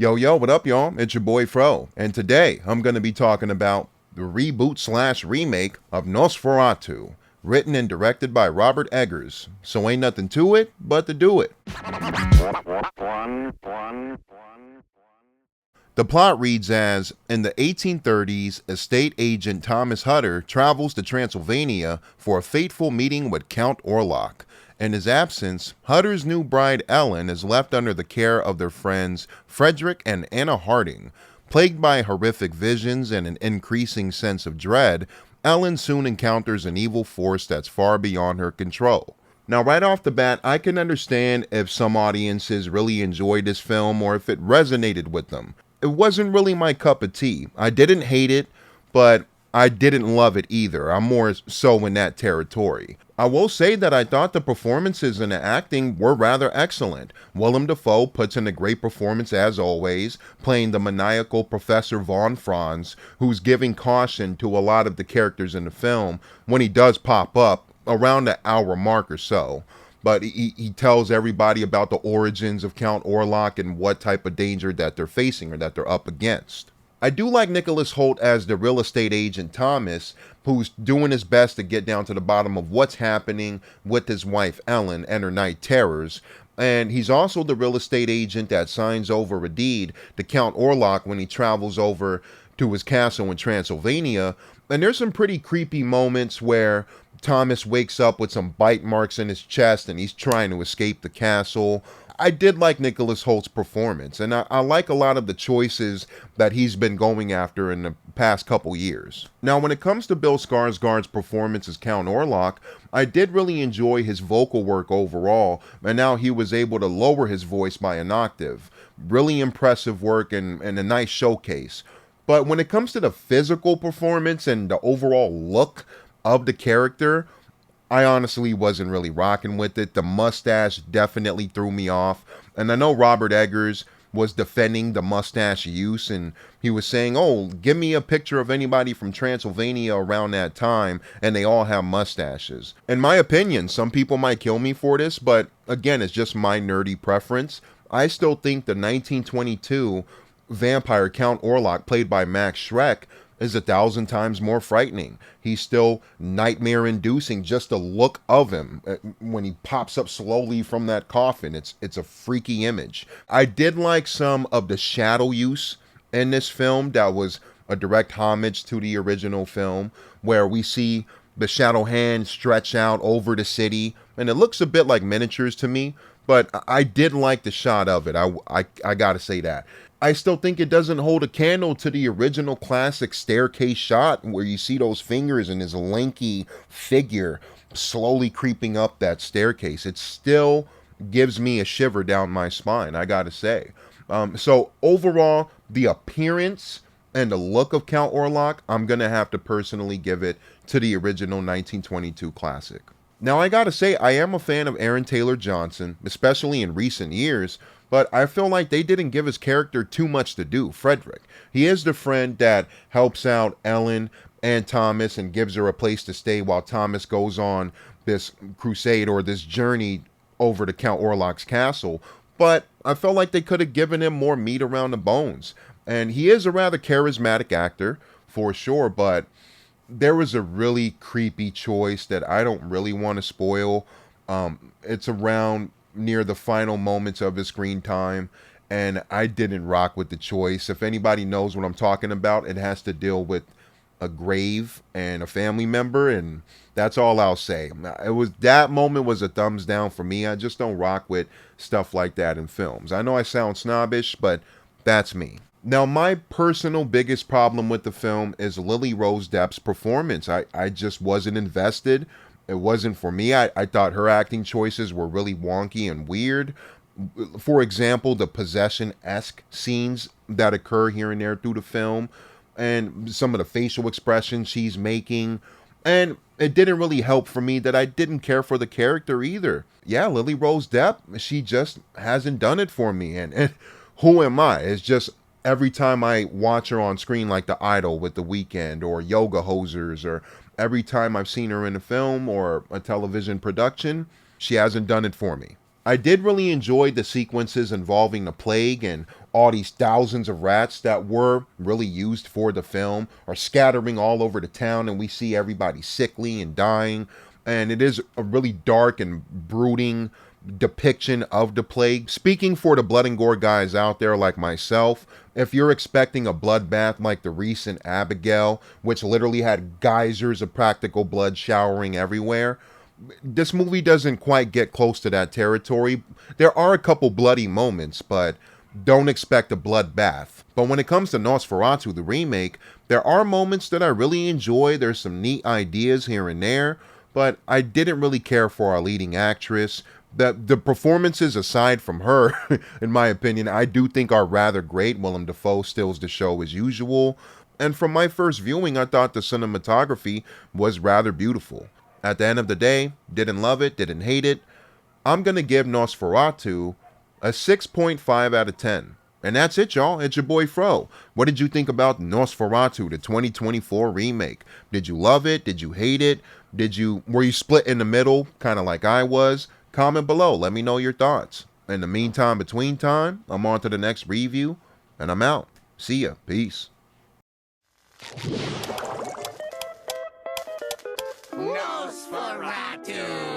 Yo, yo, what up, y'all? It's your boy Fro, and today I'm going to be talking about the reboot slash remake of Nosferatu, written and directed by Robert Eggers. So ain't nothing to it but to do it. The plot reads as in the 1830s, estate agent Thomas Hutter travels to Transylvania for a fateful meeting with Count Orlok. In his absence, Hutter's new bride Ellen is left under the care of their friends Frederick and Anna Harding. Plagued by horrific visions and an increasing sense of dread, Ellen soon encounters an evil force that's far beyond her control. Now, right off the bat, I can understand if some audiences really enjoyed this film or if it resonated with them. It wasn't really my cup of tea. I didn't hate it, but I didn't love it either. I'm more so in that territory. I will say that I thought the performances and the acting were rather excellent. Willem Dafoe puts in a great performance as always, playing the maniacal Professor Von Franz, who's giving caution to a lot of the characters in the film when he does pop up around the hour mark or so. But he tells everybody about the origins of Count Orlok and what type of danger that they're facing or that they're up against. I do like Nicholas Hoult as the real estate agent Thomas, who's doing his best to get down to the bottom of what's happening with his wife Ellen and her night terrors. And he's also the real estate agent that signs over a deed to Count Orlok when he travels over to his castle in Transylvania. And there's some pretty creepy moments where Thomas wakes up with some bite marks in his chest and he's trying to escape the castle. I did like Nicholas Hoult's performance, and I like a lot of the choices that he's been going after in the past couple years. Now, when it comes to Bill Skarsgård's performance as Count Orlok, I did really enjoy his vocal work overall, and now he was able to lower his voice by an octave. Really impressive work and a nice showcase. But when it comes to the physical performance and the overall look of the character, I honestly wasn't really rocking with it. The mustache definitely threw me off. And I know Robert Eggers was defending the mustache use, and he was saying, oh, give me a picture of anybody from Transylvania around that time, and they all have mustaches. In my opinion, some people might kill me for this, but again, it's just my nerdy preference. I still think the 1922 vampire Count Orlok, played by Max Schreck, is 1,000 times more frightening. He's still nightmare-inducing, just the look of him when he pops up slowly from that coffin. It's a freaky image. I did like some of the shadow use in this film that was a direct homage to the original film, where we see the shadow hand stretch out over the city, and it looks a bit like miniatures to me, but I did like the shot of it. I gotta say that. I still think it doesn't hold a candle to the original classic staircase shot where you see those fingers and his lanky figure slowly creeping up that staircase. It still gives me a shiver down my spine, I gotta say. So overall, the appearance and the look of Count Orlok, I'm gonna have to personally give it to the original 1922 classic. Now, I gotta say, I am a fan of Aaron Taylor Johnson, especially in recent years, but I feel like they didn't give his character too much to do, Frederick. He is the friend that helps out Ellen and Thomas and gives her a place to stay while Thomas goes on this crusade or this journey over to Count Orlok's castle. But I felt like they could have given him more meat around the bones. And he is a rather charismatic actor, for sure, but there was a really creepy choice that I don't really want to spoil. It's around near the final moments of his screen time, and I didn't rock with the choice. If anybody knows what I'm talking about, it has to deal with a grave and a family member, and that's all I'll say. It was, that moment was a thumbs down for me. I just don't rock with stuff like that in films. I know I sound snobbish, but that's me. Now, my personal biggest problem with the film is Lily Rose Depp's performance. I just wasn't invested. It wasn't for me. I thought her acting choices were really wonky and weird. For example, the possession-esque scenes that occur here and there through the film, and some of the facial expressions she's making. And it didn't really help for me that I didn't care for the character either. Yeah, Lily Rose Depp, she just hasn't done it for me. And who am I? It's just every time I watch her on screen, like The Idol with The Weeknd or Yoga Hosers, or every time I've seen her in a film or a television production, she hasn't done it for me. I did really enjoy the sequences involving the plague and all these thousands of rats that were really used for the film are scattering all over the town, and we see everybody sickly and dying. And it is a really dark and brooding depiction of the plague. Speaking for the blood and gore guys out there like myself, if you're expecting a bloodbath like the recent Abigail, which literally had geysers of practical blood showering everywhere, this movie doesn't quite get close to that territory. There are a couple bloody moments, but don't expect a bloodbath. But when it comes to Nosferatu, the remake, there are moments that I really enjoy. There's some neat ideas here and there, but I didn't really care for our leading actress. The performances aside from her, in my opinion, I do think are rather great. Willem Dafoe steals the show as usual. And from my first viewing, I thought the cinematography was rather beautiful. At the end of the day, didn't love it, didn't hate it. I'm going to give Nosferatu a 6.5 out of 10. And that's it, y'all. It's your boy Fro. What did you think about Nosferatu, the 2024 remake? Did you love it? Did you hate it? Were you split in the middle, kind of like I was? Comment below. Let me know your thoughts. In the meantime, between time, I'm on to the next review, and I'm out. See ya. Peace. Nosferatu!